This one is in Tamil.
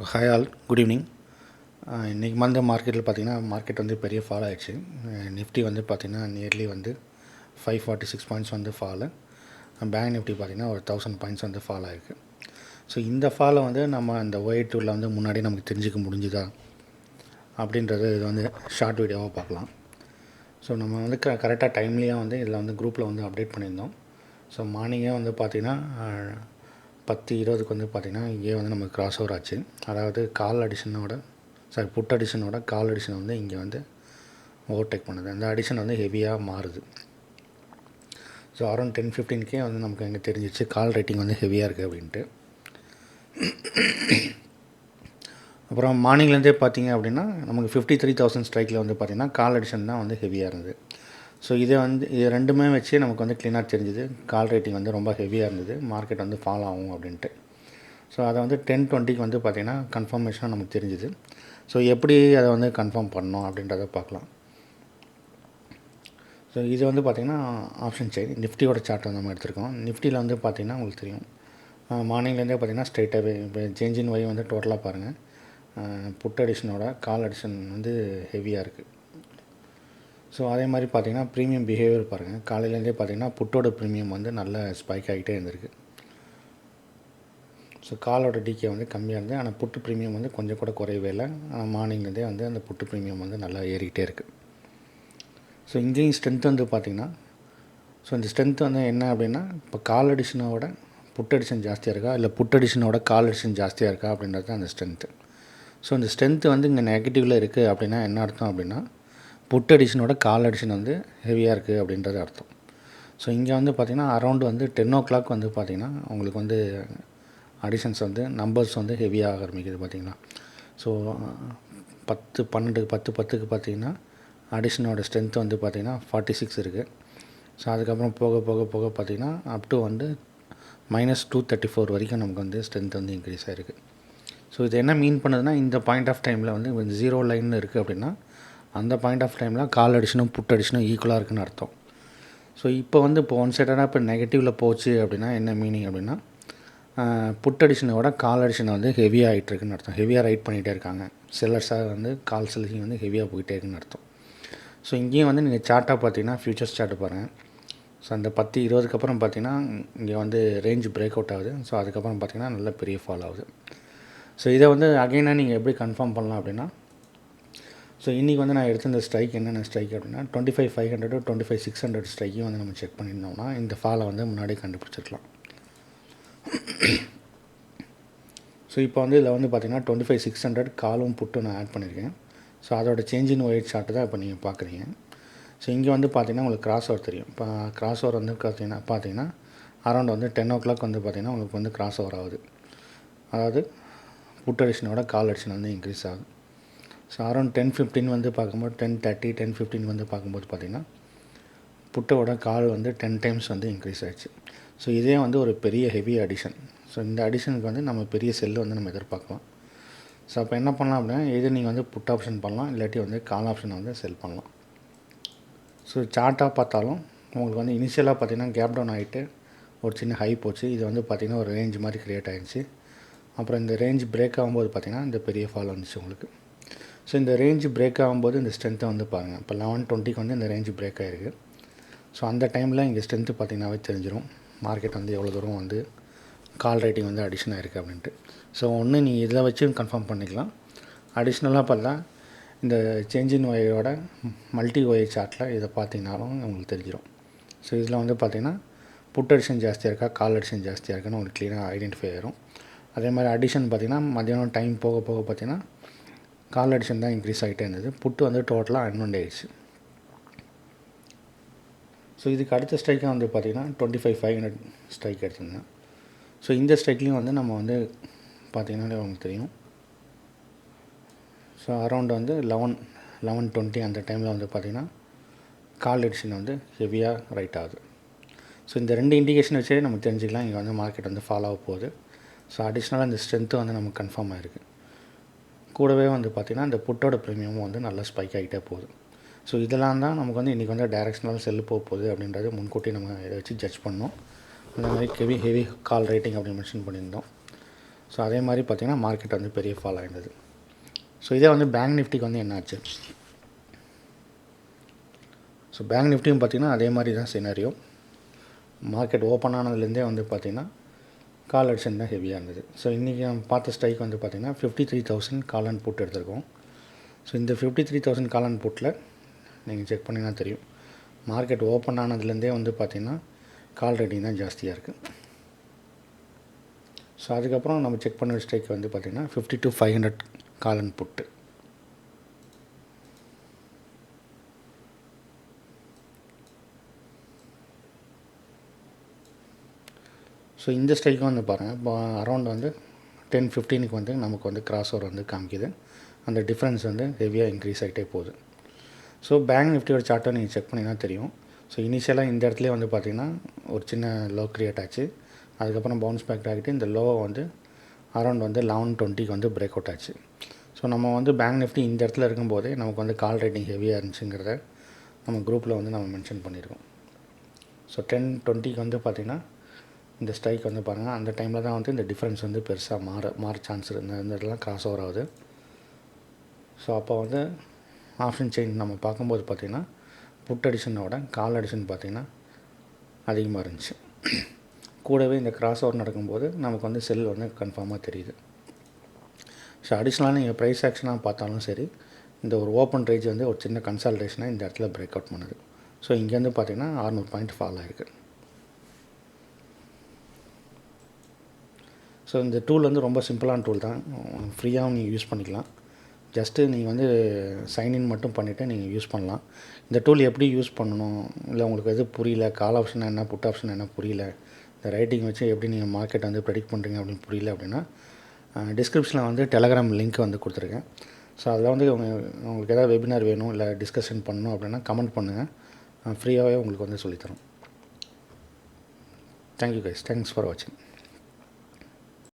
Hi all, good evening. இன்றைக்கி வந்து மார்க்கெட் வந்து பெரிய ஃபால் ஆகிடுச்சு. நிஃப்டி வந்து பார்த்திங்கன்னா நியர்லி வந்து 546 பாயிண்ட்ஸ் வந்து ஃபாலு. பேங்க் நிஃப்டி பார்த்திங்கன்னா ஒரு 1000 பாயிண்ட்ஸ் வந்து ஃபால் ஆகிருக்கு. ஸோ இந்த ஃபாலை வந்து நம்ம அந்த ஒயிட் டூலில் வந்து முன்னாடி நமக்கு தெரிஞ்சிக்க முடிஞ்சுதா அப்படின்றது இது வந்து ஷார்ட் வீடியோவாக பார்க்கலாம். ஸோ நம்ம வந்து கரெக்டாக டைம்லேயே வந்து இதில் வந்து குரூப்பில் வந்து அப்டேட் பண்ணியிருந்தோம். ஸோ மார்னிங்கே வந்து பார்த்திங்கன்னா 10:20க்கு வந்து பார்த்திங்கன்னா இங்கே வந்து நமக்கு கிராஸ் ஓவர் ஆச்சு. அதாவது புட் அடிஷனோட கால் அடிஷன் வந்து இங்கே வந்து ஓவர்டேக் பண்ணுது. அந்த அடிஷன் வந்து ஹெவியாக மாறுது. ஸோ அரௌண்ட் 10-15K வந்து நமக்கு எங்கே தெரிஞ்சிச்சு கால் ரேட்டிங் வந்து ஹெவியாக இருக்குது அப்படின்ட்டு. அப்புறம் மார்னிங்லேருந்தே பார்த்திங்க அப்படின்னா நமக்கு 53,000 ஸ்ட்ரைக்கில் வந்து பார்த்திங்கன்னா கால் அடிஷன் தான் வந்து ஹெவியாக இருந்தது. ஸோ இது ரெண்டுமே வச்சு நமக்கு வந்து க்ளீனாக தெரிஞ்சுது கால் ரேட்டிங் வந்து ரொம்ப ஹெவியாக இருந்தது, மார்க்கெட் வந்து ஃபால் ஆகும் அப்படின்ட்டு. ஸோ அதை வந்து 10:20க்கு வந்து பார்த்திங்கன்னா கன்ஃபர்மேஷனாக நமக்கு தெரிஞ்சுது. ஸோ எப்படி அதை வந்து கன்ஃபார்ம் பண்ணணும் அப்படின்றத பார்க்கலாம். ஸோ இது வந்து பார்த்திங்கன்னா ஆப்ஷன் செயின் நிஃப்டியோட சார்ட் வந்து நம்ம எடுத்திருக்கோம். நிஃப்டியில் வந்து பார்த்திங்கன்னா உங்களுக்கு தெரியும் மார்னிங்லேருந்தே பார்த்திங்கன்னா ஸ்ட்ரைட்டாகவே இப்போ சேஞ்ச் இன் ஒய் வந்து டோட்டலாக பாருங்கள். புட் அடிஷனோட கால் அடிஷன் வந்து ஹெவியாக இருக்குது. ஸோ அதே மாதிரி பார்த்திங்கன்னா ப்ரீமியம் பிஹேவியர் பாருங்கள். காலையிலேருந்தே பார்த்திங்கன்னா புட்டோட ப்ரீமியம் வந்து நல்ல ஸ்பைக் ஆகிட்டே இருந்திருக்கு. ஸோ காலோட டிகே வந்து கம்மியாக இருந்தது, ஆனால் புட்டு ப்ரீமியம் வந்து கொஞ்சம் கூட குறையவே இல்லை. ஆனால் மார்னிங்லேருந்தே வந்து அந்த புட்டு ப்ரீமியம் வந்து நல்லா ஏறிக்கிட்டே இருக்குது. ஸோ இங்கேயும் ஸ்ட்ரென்த் வந்து பார்த்திங்கன்னா இந்த ஸ்ட்ரென்த் வந்து என்ன அப்படின்னா இப்போ கால் அடிஷனோட புட் அடிஷன் ஜாஸ்தியாக இருக்கா இல்லை புட் அடிஷனோட கால் அடிஷன் ஜாஸ்தியாக இருக்கா அப்படின்றது தான் அந்த ஸ்ட்ரென்த்து. ஸோ இந்த ஸ்ட்ரென்த்து வந்து இங்கே நெகட்டிவில் இருக்குது அப்படின்னா என்ன அர்த்தம் அப்படின்னா புட் அடிஷனோட கால் அடிஷன் வந்து ஹெவியாக இருக்குது அப்படின்றது அர்த்தம். ஸோ இங்கே வந்து பார்த்திங்கன்னா அரௌண்ட் வந்து 10 o'clock வந்து பார்த்திங்கன்னா உங்களுக்கு வந்து அடிஷன்ஸ் வந்து நம்பர்ஸ் வந்து ஹெவியாக ஆரம்பிக்குது பார்த்திங்கன்னா. ஸோ 10:10க்கு பார்த்திங்கன்னா அடிஷனோட ஸ்ட்ரென்த் வந்து பார்த்திங்கன்னா 46 இருக்குது. ஸோ அதுக்கப்புறம் போக போக போக பார்த்திங்கன்னா அப் டு வந்து -234 வரைக்கும் நமக்கு வந்து ஸ்ட்ரென்த் வந்து இன்க்ரீஸ் ஆகிருக்கு. ஸோ இது என்ன மீன் பண்ணுதுன்னா இந்த பாயிண்ட் ஆஃப் டைமில் வந்து 0 லைன் இருக்குது அப்படின்னா அந்த பாயிண்ட் ஆஃப் டைமில் கால் அடிஷனும் புட் அடிஷனும் ஈக்குவலாக இருக்குன்னு அர்த்தம். ஸோ இப்போ ஒன் சைடாக இப்போ நெகட்டிவில் போச்சு அப்படின்னா என்ன மீனிங் அப்படின்னா புட் அடிஷனோட கால் அடிஷனை வந்து ஹெவியாக ஆகிட்டுருக்குன்னு அர்த்தம். ஹெவியாக ரைட் பண்ணிகிட்டே இருக்காங்க செல்லர்ஸாக வந்து கால் செல்லிங் வந்து ஹெவியாக போயிட்டே இருக்குன்னு அர்த்தம். ஸோ இங்கேயும் வந்து நீங்கள் சார்ட்டாக பார்த்தீங்கன்னா ஃபியூச்சர்ஸ் சார்ட்டு பாருங்கள். ஸோ அந்த 10:20க்கு அப்புறம் பார்த்திங்கன்னா இங்கே வந்து ரேஞ்ச் பிரேக் அவுட் ஆகுது. ஸோ அதுக்கப்புறம் பார்த்திங்கன்னா நல்ல பெரிய ஃபால் ஆகுது. ஸோ இதை வந்து அகைனாக நீங்கள் எப்படி கன்ஃபார்ம் பண்ணலாம் அப்படின்னா ஸோ இன்றைக்கி வந்து நான் எடுத்த இந்த ஸ்ட்ரைக் என்னென்ன ஸ்ட்ரைக் அப்படின்னா 25,500 to 25,600 ஸ்ட்ரைக்கையும் வந்து நம்ம செக் பண்ணியிருந்தோம்னா இந்த ஃபாலை வந்து முன்னாடியே கண்டுபிடிச்சிருக்கலாம். ஸோ இப்போ வந்து இதில் வந்து பார்த்திங்கன்னா 25,600 காலும் புட்டும் நான் ஆட் பண்ணியிருக்கேன். ஸோ அதோட சேஞ்ச் இன் ஒயிட் சார்ட்டு தான் இப்போ நீங்கள் பார்க்குறீங்க. ஸோ இங்கே வந்து பார்த்திங்கன்னா உங்களுக்கு கிராஸ் ஓவர் தெரியும். இப்போ கிராஸ் ஓவர் வந்து பார்த்திங்கன்னா அரௌண்ட் வந்து 10 o'clock வந்து பார்த்திங்கன்னா உங்களுக்கு வந்து கிராஸ் ஓவர் ஆகுது. அதாவது புட் அடிஷனோட கால் அடிஷன் வந்து இன்க்ரீஸ் ஆகுது. ஸோ அரௌண்ட் 10:15 வந்து பார்க்கும்போது 10:30 10:15 வந்து பார்க்கும்போது பார்த்திங்கன்னா புட்டோட கால் வந்து 10 times வந்து இன்க்ரீஸ் ஆகிடுச்சு. ஸோ இதே வந்து ஒரு பெரிய ஹெவி அடிஷன். ஸோ இந்த அடிஷனுக்கு வந்து நம்ம பெரிய செல்லு வந்து நம்ம எதிர்பார்க்கலாம். ஸோ அப்போ என்ன பண்ணலாம் அப்படின்னா எது நீங்கள் வந்து புட் ஆப்ஷன் பண்ணலாம், இல்லாட்டி வந்து கால் ஆப்ஷனை வந்து செல் பண்ணலாம். ஸோ சார்ட்டாக பார்த்தாலும் உங்களுக்கு வந்து இனிஷியலாக பார்த்திங்கன்னா கேப் டவுன் ஆகிட்டு ஒரு சின்ன ஹை போச்சு. இது வந்து பார்த்திங்கன்னா ஒரு ரேஞ்ச் மாதிரி க்ரியேட் ஆகிடுச்சு. அப்புறம் இந்த ரேஞ்ச் பிரேக் ஆகும்போது பார்த்திங்கன்னா இந்த பெரிய ஃபால் வந்துச்சு உங்களுக்கு. ஸோ இந்த ரேஞ்சு பிரேக் ஆகும்போது இந்த ஸ்ட்ரென்த்தை வந்து பாருங்கள். இப்போ 11:20க்கு வந்து இந்த ரேஞ்சு பிரேக் ஆகிருக்கு. ஸோ அந்த டைமில் இங்கே ஸ்ட்ரென்த்து பார்த்திங்கனாவே தெரிஞ்சிடும் மார்க்கெட் வந்து எவ்வளோ தூரம் வந்து கால் ரேட்டிங் வந்து அடிஷனாக இருக்குது அப்படின்ட்டு. ஸோ ஒன்று நீங்கள் இதில் வச்சு கன்ஃபார்ம் பண்ணிக்கலாம். அடிஷ்னலாக பார்த்தா இந்த சேஞ்ச் இன் ஒயோட மல்டி ஒய் சார்ட்டில் இதை பார்த்திங்கனாலும் உங்களுக்கு தெரிஞ்சிடும். ஸோ இதில் வந்து பார்த்திங்கன்னா புட் அடிஷன் ஜாஸ்தியாக இருக்கா கால் அடிஷன் ஜாஸ்தியாக இருக்குன்னு உங்களுக்கு க்ளீனாக ஐடென்டிஃபை ஆகிடும். அதே மாதிரி அடிஷன் பார்த்திங்கன்னா மத்தியானம் டைம் போக போக பார்த்திங்கன்னா கால் அடிஷன் தான் இன்க்ரீஸ் ஆகிட்டே இருந்தது. புட்டு வந்து டோட்டலாக அன்வெண்ட் ஆகிடுச்சு. ஸோ இதுக்கு அடுத்த ஸ்ட்ரைக்காக வந்து பார்த்திங்கன்னா 25,500 ஸ்ட்ரைக் எடுத்திருந்தேன். ஸோ இந்த ஸ்ட்ரைக்லேயும் வந்து நம்ம வந்து பார்த்திங்கன்னா உங்களுக்கு தெரியும். ஸோ அரௌண்ட் வந்து 11:20 அந்த டைமில் வந்து பார்த்திங்கன்னா கால் அடிஷன் வந்து ஹெவியாக ரைட் ஆகுது. ஸோ இந்த ரெண்டு இண்டிகேஷன் வச்சே நம்ம தெரிஞ்சுக்கலாம் இங்கே வந்து மார்க்கெட் வந்து ஃபாலோ ஆக போகுது. ஸோ அடிஷ்னலாக இந்த ஸ்ட்ரென்த்து வந்து நமக்கு கன்ஃபார்ம் ஆகிருக்கு. கூடவே வந்து பார்த்திங்கன்னா இந்த புட்டோட ப்ரீமியமும் வந்து நல்லா ஸ்பைக் ஆகிட்டே போகுது. ஸோ இதெல்லாம் தான் நமக்கு வந்து இன்றைக்கி வந்து டைரெக்ஷனல் செல்லு போக போகுது அப்படின்றது முன்கூட்டி நம்ம இதை வச்சு ஜட்ஜ் பண்ணோம். அந்த மாதிரி ஹெவி கால் ரேட்டிங் அப்படின்னு மென்ஷன் பண்ணியிருந்தோம். ஸோ அதே மாதிரி பார்த்திங்கன்னா மார்க்கெட் வந்து பெரிய ஃபால் ஆயிருந்தது. ஸோ இதே வந்து பேங்க் நிஃப்டிக்கு வந்து என்ன ஆச்சு? ஸோ பேங்க் நிஃப்டியும் பார்த்திங்கன்னா அதே மாதிரி தான் சினாரியோ. மார்க்கெட் ஓப்பன் ஆனதுலேருந்தே வந்து பார்த்திங்கன்னா கால் ஆப்ஷன் தான் ஹெவியாக இருந்தது. ஸோ இன்றைக்கி நம்ம பார்த்த ஸ்ட்ரைக் வந்து பார்த்திங்கன்னா 53,000 கால் அண்ட் புட் எடுத்திருக்கோம். ஸோ இந்த 53,000 கால் அண்ட் புட்டில் நீங்கள் செக் பண்ணிங்கன்னா தெரியும், மார்க்கெட் ஓப்பன் ஆனதுலேருந்தே வந்து பார்த்திங்கன்னா கால் ரேட்டிங் தான் ஜாஸ்தியாக இருக்குது. ஸோ அதுக்கப்புறம் நம்ம செக் பண்ண ஸ்ட்ரைக் வந்து பார்த்திங்கன்னா 52,500 கால் அண்ட் புட்டு. ஸோ இந்த ஸ்ட்ரைக்கும் வந்து பாருங்கள், இப்போ அரௌண்ட் வந்து 10:15க்கு வந்து நமக்கு வந்து கிராஸ் ஓவர் வந்து காமிக்குது. அந்த டிஃப்ரென்ஸ் வந்து ஹெவியாக இன்க்ரீஸ் ஆகிட்டே போகுது. ஸோ பேங்க் நிஃப்டியோட சார்ட்டை நீங்கள் செக் பண்ணிங்கன்னா தெரியும். ஸோ இனிஷியலாக இந்த இடத்துல வந்து பார்த்திங்கன்னா ஒரு சின்ன லோ க்ரியேட் ஆச்சு. அதுக்கப்புறம் பவுன்ஸ் பேக் ஆகிட்டு இந்த லோவை வந்து அரௌண்ட் வந்து 11:20க்கு வந்து பிரேக் அவுட் ஆச்சு. ஸோ நம்ம வந்து பேங்க் நிஃப்டி இந்த இடத்துல இருக்கும்போதே நமக்கு வந்து கால் ரேட்டிங் ஹெவியாக இருந்துச்சுங்கிறத நம்ம குரூப்பில் வந்து நம்ம மென்ஷன் பண்ணியிருக்கோம். ஸோ 10:20க்கு வந்து பார்த்திங்கன்னா இந்த ஸ்ட்ரைக் வந்து பாருங்கள், அந்த டைமில் தான் வந்து இந்த டிஃப்ரென்ஸ் வந்து பெருசாக மாற சான்ஸ் இருக்குது. இந்த இடத்துல கிராஸ் ஓவர் ஆகுது. ஸோ அப்போ வந்து ஆப்ஷன் செயின் நம்ம பார்க்கும்போது பார்த்திங்கன்னா புட் அடிஷனோட கால் அடிஷன் பார்த்திங்கன்னா அதிகமாக இருந்துச்சு. கூடவே இந்த கிராஸ் ஓவர் நடக்கும்போது நமக்கு வந்து செல் வந்து கன்ஃபார்மாக தெரியுது. ஸோ அடிஷ்னலாக நீங்கள் ப்ரைஸ் ஆக்ஷனாக பார்த்தாலும் சரி, இந்த ஒரு ஓப்பன் ரேஞ்ச் வந்து ஒரு சின்ன கன்சால்டேஷனாக இந்த இடத்துல பிரேக் அவுட் பண்ணுது. ஸோ இங்கேருந்து பார்த்திங்கன்னா 600 பாயிண்ட் ஃபால் ஆகிருக்கு. ஸோ இந்த டூல் வந்து ரொம்ப சிம்பிளான டூல் தான், ஃப்ரீயாகவும் நீங்கள் யூஸ் பண்ணிக்கலாம். ஜஸ்ட்டு நீங்கள் வந்து சைன்இன் மட்டும் பண்ணிவிட்டு நீங்கள் யூஸ் பண்ணலாம். இந்த டூல் எப்படி யூஸ் பண்ணணும், இல்லை உங்களுக்கு எது புரியல, கால் ஆப்ஷன் என்ன புட் ஆப்ஷன் என்ன புரியல, இந்த ரைட்டிங் வச்சு எப்படி நீங்கள் மார்க்கெட் வந்து ப்ரெடிக்ட் பண்ணுறீங்க அப்படின்னு புரியல அப்படின்னா டிஸ்கிரிப்ஷனில் வந்து டெலகிராம் லிங்க் வந்து கொடுத்துருக்கேன். ஸோ அதில் வந்து உங்களுக்கு எதாவது வெபினார் வேணும் இல்லை டிஸ்கஷன் பண்ணணும் அப்படின்னா கமெண்ட் பண்ணுங்கள், ஃப்ரீயாகவே உங்களுக்கு வந்து சொல்லித்தரோம். தேங்க்யூ கைஸ், தேங்க்ஸ் ஃபார் வாட்சிங்.